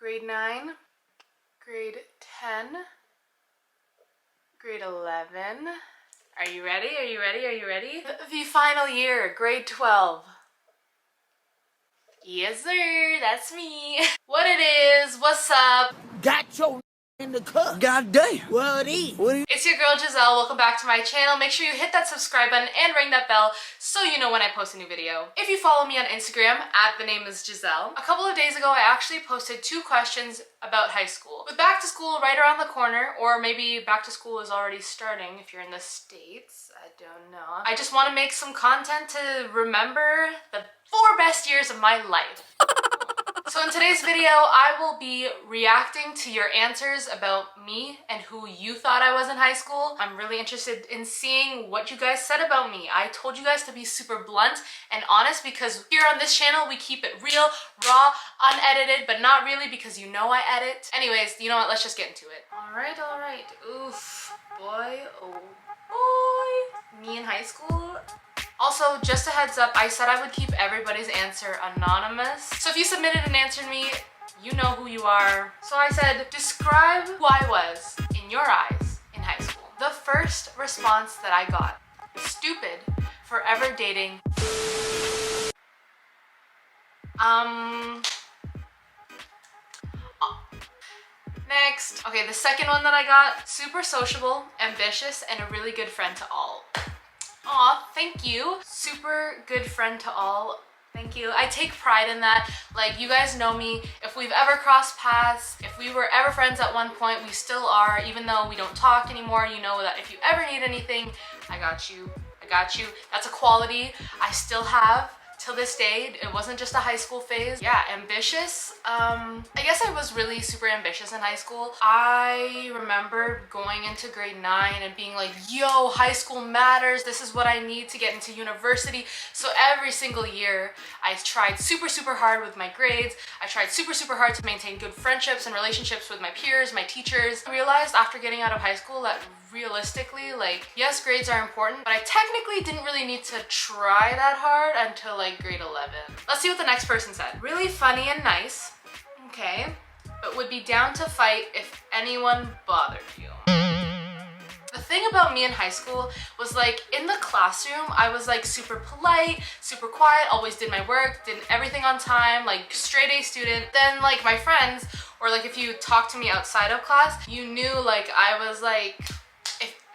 grade 9, grade 10, grade 11. Are you ready? Are you ready? Are you ready? The final year, grade 12. Yes sir, that's me. What it is, what's up? Got your in the cup. God damn. What it is? It's your girl Giselle. Welcome back to my channel. Make sure you hit that subscribe button and ring that bell so you know when I post a new video. If you follow me on Instagram, the name is Giselle. A couple of days ago, I actually posted 2 questions about high school. With back to school right around the corner, or maybe back to school is already starting if you're in the States, I don't know. I just want to make some content to remember the 4 best years of my life. So in today's video, I will be reacting to your answers about me and who you thought I was in high school. I'm really interested in seeing what you guys said about me. I told you guys to be super blunt and honest because here on this channel, we keep it real, raw, unedited, but not really because you know I edit. Anyways, you know what? Let's just get into it. All right. Oof, boy, oh boy. Me in high school? Also, just a heads up, I said I would keep everybody's answer anonymous. So if you submitted an answer to me, you know who you are. So I said, describe who I was in your eyes in high school. The first response that I got, stupid, forever dating. Next. Okay, the second one that I got, super sociable, ambitious, and a really good friend to all. Aw, thank you. Super good friend to all. Thank you. I take pride in that. Like, you guys know me. If we've ever crossed paths, if we were ever friends at one point, we still are. Even though we don't talk anymore, you know that if you ever need anything, I got you. I got you. That's a quality I still have till this day. It wasn't just a high school phase. Yeah, ambitious. I guess I was really super ambitious in high school. I remember going into grade 9 and being like, yo, high school matters. This is what I need to get into university. So every single year, I tried super hard with my grades. I tried super hard to maintain good friendships and relationships with my peers, my teachers. I realized after getting out of high school that realistically, like, yes, grades are important, but I technically didn't really need to try that hard until like grade 11. Let's see what the next person said. Really funny and nice, okay, but would be down to fight if anyone bothered you. The thing about me in high school was, like, in the classroom, I was like super polite, super quiet, always did my work, did everything on time, like straight A student. Then like my friends, or like if you talked to me outside of class, you knew like I was like,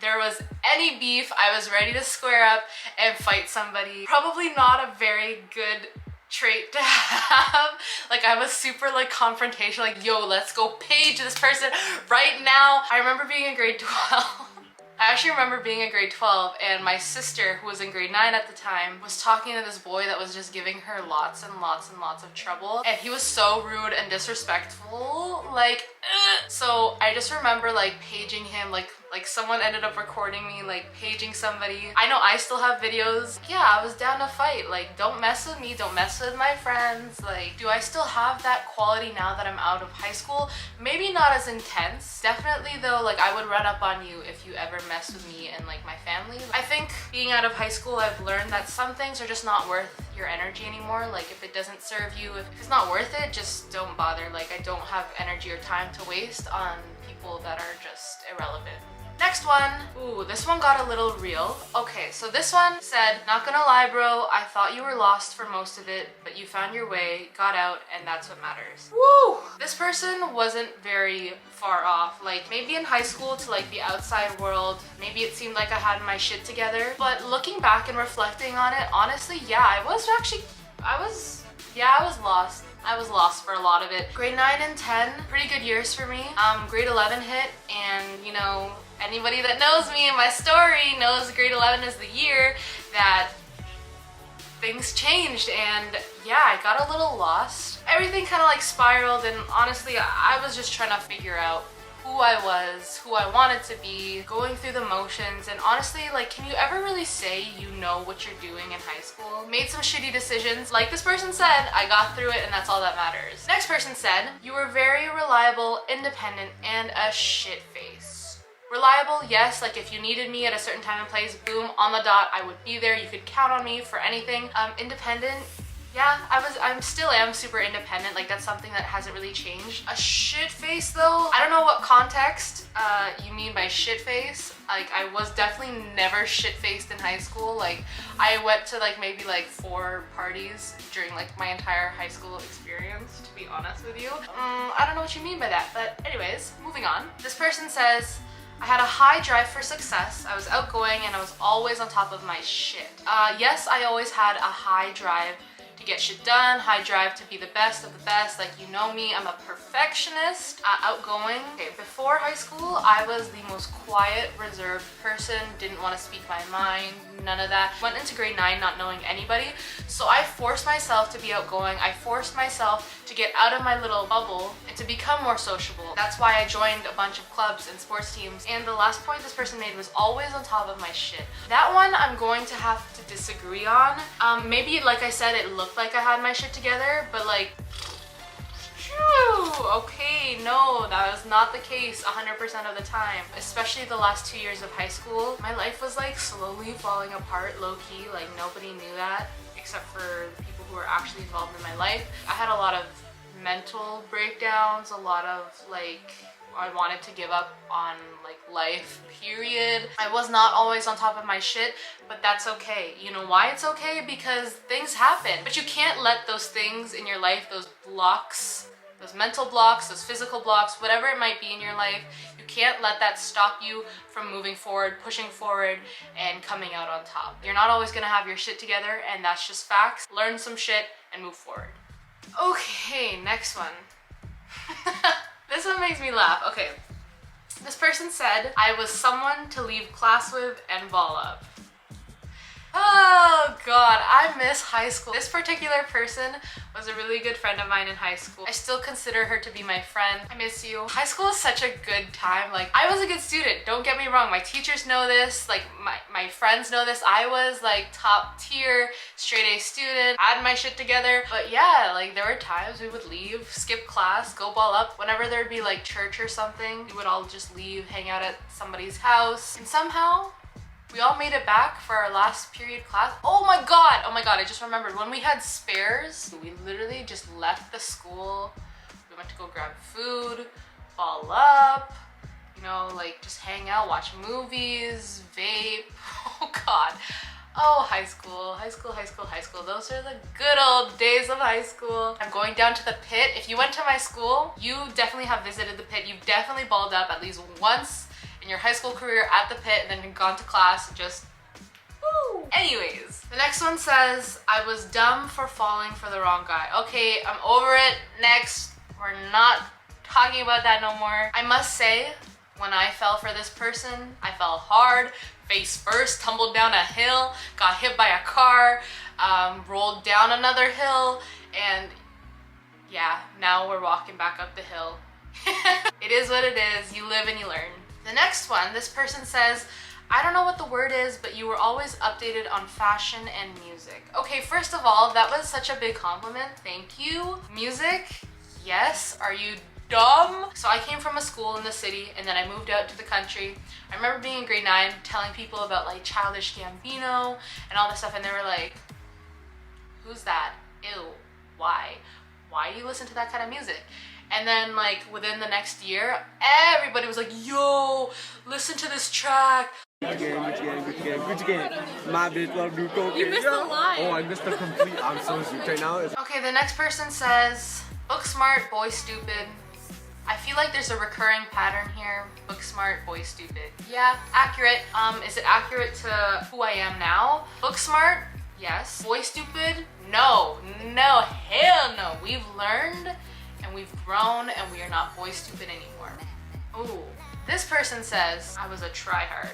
there was any beef, I was ready to square up and fight somebody. Probably not a very good trait to have. Like, I was super like confrontational, like, yo, let's go page this person right now. I remember being in grade 12. I actually remember being in grade 12 and my sister, who was in grade 9 at the time, was talking to this boy that was just giving her lots and lots of trouble, and he was so rude and disrespectful, like, ugh. So I just remember like paging him, like someone ended up recording me like paging somebody. I know I still have videos. Yeah, I was down to fight. Like, don't mess with me, don't mess with my friends. Like, do I still have that quality now that I'm out of high school? Maybe not as intense. Definitely though, like, I would run up on you if you ever mess with me and like my family. I think being out of high school, I've learned that some things are just not worth your energy anymore. Like, if it doesn't serve you, if it's not worth it, just don't bother. Like, I don't have energy or time to waste on people that are just irrelevant. Next one. Ooh, this one got a little real. Okay, so this one said, not gonna lie, bro, I thought you were lost for most of it, but you found your way, got out, and that's what matters. Woo! This person wasn't very far off. Like, maybe in high school to like the outside world, maybe it seemed like I had my shit together, but looking back and reflecting on it, honestly, yeah, I was lost. I was lost for a lot of it. Grade 9 and 10, pretty good years for me. Grade 11 hit, and you know, anybody that knows me and my story knows grade 11 is the year that things changed, and yeah, I got a little lost. Everything kind of like spiraled, and honestly, I was just trying to figure out who I was, who I wanted to be, going through the motions, and honestly, like, can you ever really say you know what you're doing in high school? Made some shitty decisions. Like this person said, I got through it and that's all that matters. Next person said, you were very reliable, independent, and a shit face. Reliable, yes, like if you needed me at a certain time and place, boom, on the dot, I would be there. You could count on me for anything. Independent, Yeah, I'm still am super independent. Like, that's something that hasn't really changed. A shit face though, I don't know what context you mean by shit face. Like, I was definitely never shit faced in high school. Like, I went to like maybe like 4 parties during like my entire high school experience, to be honest with you. I don't know what you mean by that, but anyways, moving on. This person says, I had a high drive for success. I was outgoing and I was always on top of my shit. Yes, I always had a high drive to get shit done, high drive to be the best of the best. Like, you know me, I'm a perfectionist, outgoing. Okay, before high school, I was the most quiet, reserved person, didn't want to speak my mind, none of that. Went into grade 9 not knowing anybody, so I forced myself to be outgoing. I forced myself to get out of my little bubble and to become more sociable. That's why I joined a bunch of clubs and sports teams. And the last point this person made was always on top of my shit. That one I'm going to have to disagree on. Maybe, like I said, it looked like I had my shit together, but like, okay, no, that was not the case 100% of the time. Especially the last 2 years of high school, my life was like slowly falling apart, low-key. Like, nobody knew that except for the people who were actually involved in my life. I had a lot of mental breakdowns, a lot of like, I wanted to give up on like life, period. I was not always on top of my shit, but that's okay. You know why it's okay? Because things happen, but you can't let those things in your life, those blocks, those mental blocks, those physical blocks, whatever it might be in your life, you can't let that stop you from moving forward, pushing forward, and coming out on top. You're not always gonna have your shit together, and that's just facts. Learn some shit and move forward. Okay, next one. This one makes me laugh. Okay, this person said, I was someone to leave class with and ball up. Oh god, I miss high school. This particular person was a really good friend of mine in high school. I still consider her to be my friend. I miss you. High school is such a good time. Like, I was a good student, don't get me wrong. My teachers know this, like my friends know this. I was like top tier, straight A student, I had my shit together. But yeah, like there were times we would leave, skip class, go ball up. Whenever there'd be like church or something, we would all just leave, hang out at somebody's house. And somehow, we all made it back for our last period class. Oh my god, I just remembered. When we had spares, we literally just left the school. We went to go grab food, ball up, you know, like just hang out, watch movies, vape. Oh god. Oh, high school. Those are the good old days of high school. I'm going down to the pit. If you went to my school, you definitely have visited the pit. You've definitely balled up at least once in your high school career at the pit, and then gone to class and just woo. Anyways, the next one says, I was dumb for falling for the wrong guy. Okay, I'm over it. Next, we're not talking about that no more. I must say, when I fell for this person, I fell hard, face first, tumbled down a hill, got hit by a car, rolled down another hill, and yeah, now we're walking back up the hill. It is what it is. You live and you learn. The next one, this person says, I don't know what the word is, but you were always updated on fashion and music. Okay, first of all, that was such a big compliment. Thank you. Music, yes. Are you dumb? So I came from a school in the city and then I moved out to the country. I remember being in grade 9 telling people about like Childish Gambino and all this stuff, and they were like, who's that? Ew, why? Why do you listen to that kind of music? And then like within the next year, everybody was like, yo, listen to this track. Gucci gang. My bitch love do cocaine. You missed the line. Oh, I missed the complete. I'm so sweet right now. Okay, the next person says, book smart, boy stupid. I feel like there's a recurring pattern here. Book smart, boy stupid. Yeah, accurate. Is it accurate to who I am now? Book smart, yes. Boy stupid, no, hell no. We've learned and we've grown and we are not boy stupid anymore. Ooh, this person says I was a tryhard.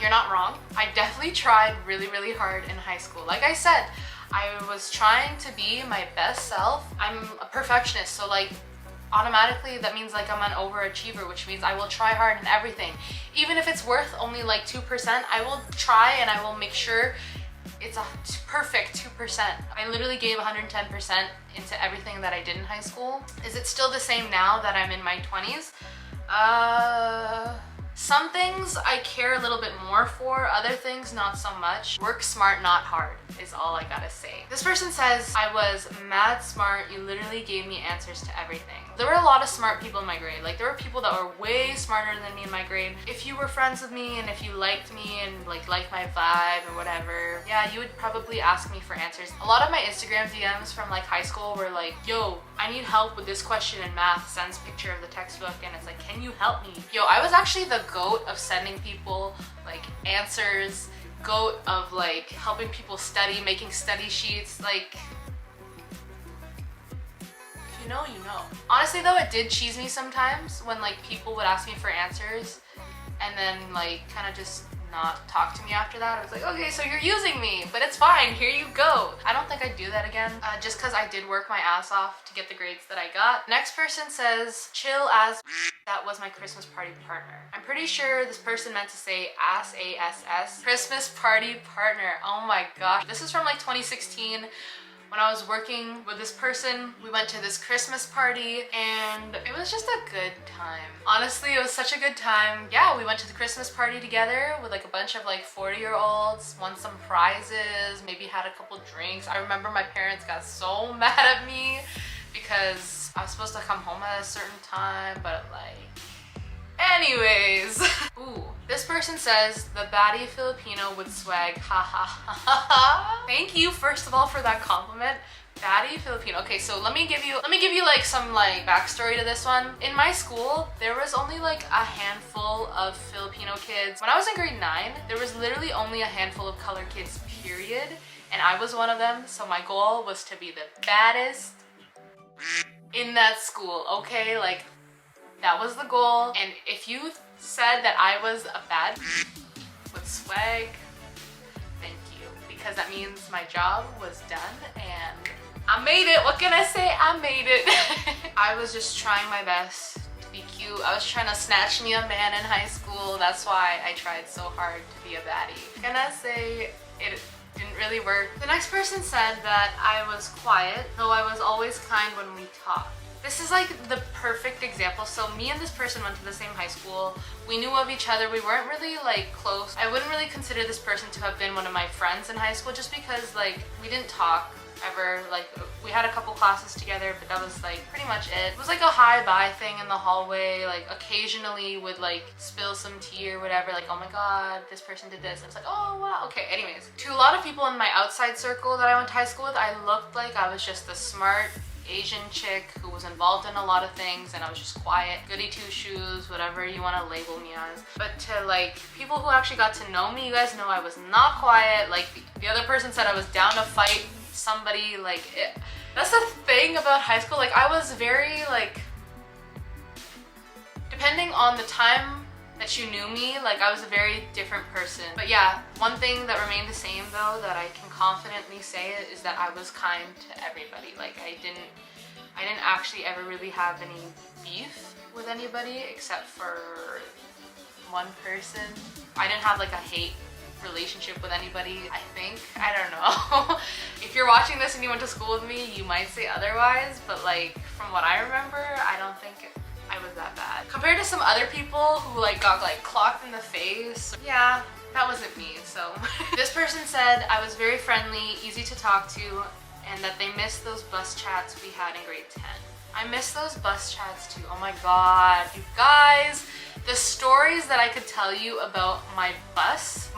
You're not wrong. I definitely tried really, really hard in high school. Like I said, I was trying to be my best self. I'm a perfectionist, so like automatically that means like I'm an overachiever, which means I will try hard in everything. Even if it's worth only like 2%, I will try and I will make sure it's a perfect 2%. I literally gave 110% into everything that I did in high school. Is it still the same now that I'm in my 20s? Some things I care a little bit more for, other things not so much. Work smart, not hard is all I gotta say. This person says, I was mad smart, you literally gave me answers to everything. There were a lot of smart people in my grade. Like, there were people that were way smarter than me in my grade. If you were friends with me and if you liked me and liked my vibe or whatever, yeah, you would probably ask me for answers. A lot of my Instagram DMs from like high school were like, yo, I need help with this question in math, sends picture of the textbook, and it's like, can you help me? Yo, I was actually the goat of sending people like answers, goat of like helping people study, making study sheets. Like, if you know, you know. Honestly though, it did cheese me sometimes when like people would ask me for answers and then like kind of just not talk to me after that. I was like, okay, so you're using me, but it's fine, here you go. I don't think I'd do that again, just because I did work my ass off to get the grades that I got. Next person says, chill as that was my Christmas party partner. I'm pretty sure this person meant to say ass, A-S-S, Christmas party partner. Oh my gosh. This is from like 2016. When I was working with this person, we went to this Christmas party and it was just a good time. Honestly, it was such a good time. Yeah, we went to the Christmas party together with like a bunch of like 40-year-olds, won some prizes, maybe had a couple drinks. I remember my parents got so mad at me because I was supposed to come home at a certain time, but like, anyways. Ooh, this person says, the baddie Filipino with swag, ha ha ha ha. Thank you, first of all, for that compliment. Baddie Filipino. Okay, so let me give you like some like backstory to this one. In my school, there was only like a handful of Filipino kids. When I was in grade 9, there was literally only a handful of color kids, period. And I was one of them, so my goal was to be the baddest in that school, okay? Like, that was the goal. And if you said that I was a bad with swag, thank you. Because that means my job was done and I made it. What can I say? I made it. I was just trying my best to be cute. I was trying to snatch me a man in high school. That's why I tried so hard to be a baddie. Can I say it didn't really work? The next person said that I was quiet, though I was always kind when we talked. This is like the perfect example. So me and this person went to the same high school. We knew of each other. We weren't really like close. I wouldn't really consider this person to have been one of my friends in high school just because like we didn't talk ever. Like, we had a couple classes together, but that was like pretty much it. It was like a hi bye thing in the hallway. Like, occasionally would like spill some tea or whatever, like, oh my god, this person did this. And it's like, oh wow, okay. Anyways, to a lot of people in my outside circle that I went to high school with, I looked like I was just the smart Asian chick who was involved in a lot of things and I was just quiet, goody two shoes, whatever you want to label me as. But to like people who actually got to know me, you guys know I was not quiet. Like, the other person said I was down to fight somebody. Like, that's the thing about high school. Like, I was very like, depending on the time that you knew me, like, I was a very different person. But yeah, one thing that remained the same though that I can confidently say is that I was kind to everybody. Like, I didn't actually ever really have any beef with anybody except for one person. I didn't have like a hate relationship with anybody, I think. I don't know. If you're watching this and you went to school with me, you might say otherwise, but like, from what I remember, I don't think I was that bad. Compared to some other people who like got like clocked in the face, yeah, that wasn't me. So this person said I was very friendly, easy to talk to, and that they missed those bus chats we had in grade 10. I miss those bus chats too. Oh my god, you guys, the stories that I could tell you about my bus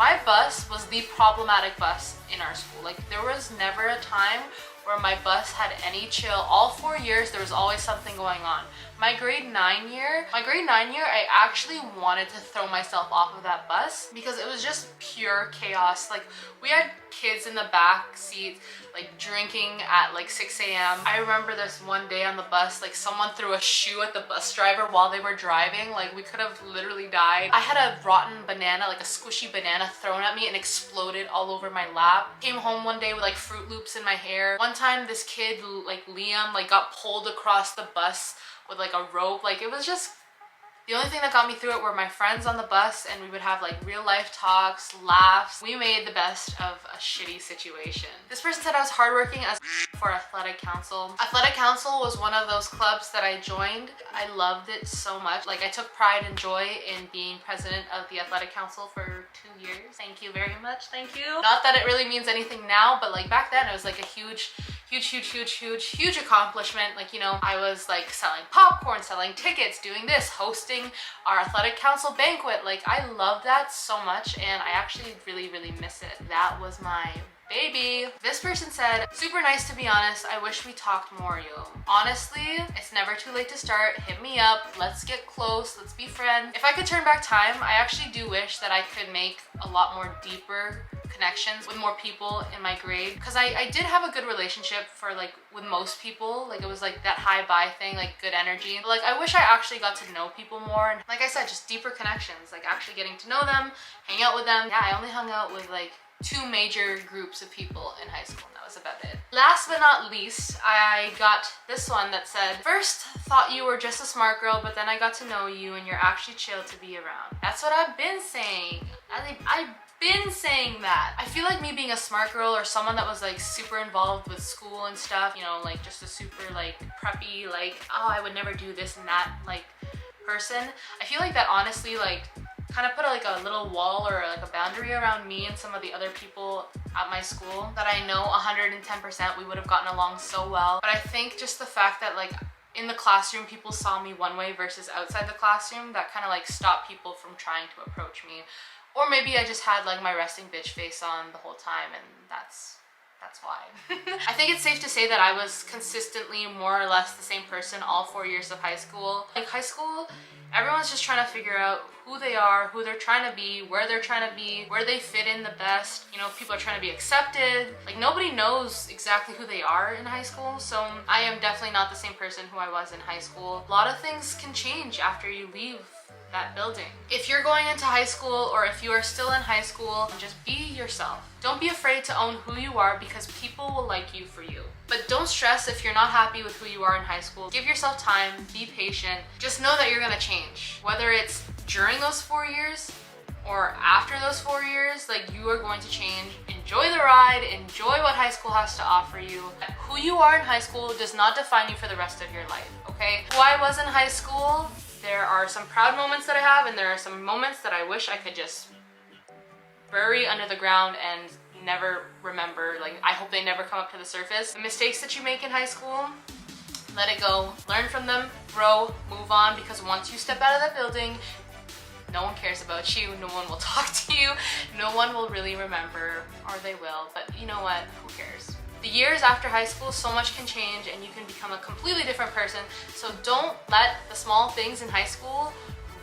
was the problematic bus in our school. Like, there was never a time where my bus had any chill. All 4 years, there was always something going on. My grade 9 year, I actually wanted to throw myself off of that bus because it was just pure chaos. Like, we had kids in the back seat, like, drinking at like 6 a.m. I remember this one day on the bus, like, someone threw a shoe at the bus driver while they were driving. Like, we could have literally died. I had a rotten banana, like a squishy banana, thrown at me and exploded all over my lap. Came home one day with like Fruit Loops in my hair. One time this kid, like Liam, like got pulled across the bus with like a rope. Like, it was just The only thing that got me through it were my friends on the bus, and we would have like real life talks, laughs. We made the best of a shitty situation. This person said I was hardworking as for athletic council. Athletic council was one of those clubs that I joined. I loved it so much. Like, I took pride and joy in being president of the athletic council for 2 years. Thank you very much. Thank you. Not that it really means anything now, but like back then it was like a huge accomplishment. Like, you know, I was like selling popcorn, selling tickets, doing this, hosting our athletic council banquet. Like, I love that so much, and I actually really miss it. That was my baby. This person said, super nice to be honest. I wish we talked more, yo. Honestly, it's never too late to start. Hit me up. Let's get close. Let's be friends. If I could turn back time, I actually do wish that I could make a lot more deeper connections with more people in my grade, because I did have a good relationship for like with most people. Like, it was like that high bye thing, like good energy. But like, I wish I actually got to know people more, and like I said, just deeper connections, like actually getting to know them, hang out with them. Yeah, I only hung out with like 2 major groups of people in high school, and that was about it. Last but not least, I got this one that said, first thought you were just a smart girl, but then I got to know you and you're actually chill to be around. That's what I've been saying. I've been saying that. I feel like me being a smart girl, or someone that was like super involved with school and stuff, you know, like just a super like preppy, like, oh, I would never do this and that like person. I feel like that honestly like kind of put like a little wall or like a boundary around me and some of the other people at my school that I know 110% we would have gotten along so well. But I think just the fact that like in the classroom people saw me one way versus outside the classroom, that kind of like stopped people from trying to approach me. Or maybe I just had like my resting bitch face on the whole time, and that's why. I think it's safe to say that I was consistently more or less the same person all 4 years of high school. Like, high school, everyone's just trying to figure out who they are, who they're trying to be, where they're trying to be, where they fit in the best. You know, people are trying to be accepted. Like, nobody knows exactly who they are in high school, so I am definitely not the same person who I was in high school. A lot of things can change after you leave that building. If you're going into high school, or if you are still in high school, just be yourself. Don't be afraid to own who you are, because people will like you for you. But don't stress if you're not happy with who you are in high school. Give yourself time, be patient. Just know that you're gonna change. Whether it's during those 4 years or after those 4 years, like, you are going to change. Enjoy the ride, enjoy what high school has to offer you. Who you are in high school does not define you for the rest of your life, okay? Who I was in high school, there are some proud moments that I have, and there are some moments that I wish I could just bury under the ground and never remember. Like, I hope they never come up to the surface. The mistakes that you make in high school, let it go. Learn from them, grow, move on, because once you step out of that building, no one cares about you, no one will talk to you, no one will really remember, or they will, but you know what, who cares? The years after high school, so much can change and you can become a completely different person. So don't let the small things in high school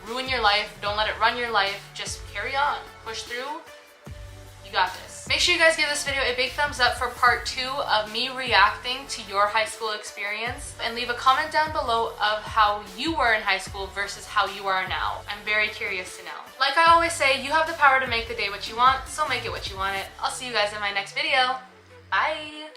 ruin your life. Don't let it run your life. Just carry on, push through. You got this. Make sure you guys give this video a big thumbs up for part 2 of me reacting to your high school experience, and leave a comment down below of how you were in high school versus how you are now. I'm very curious to know. Like I always say, you have the power to make the day what you want, so make it what you want it. I'll see you guys in my next video. Bye!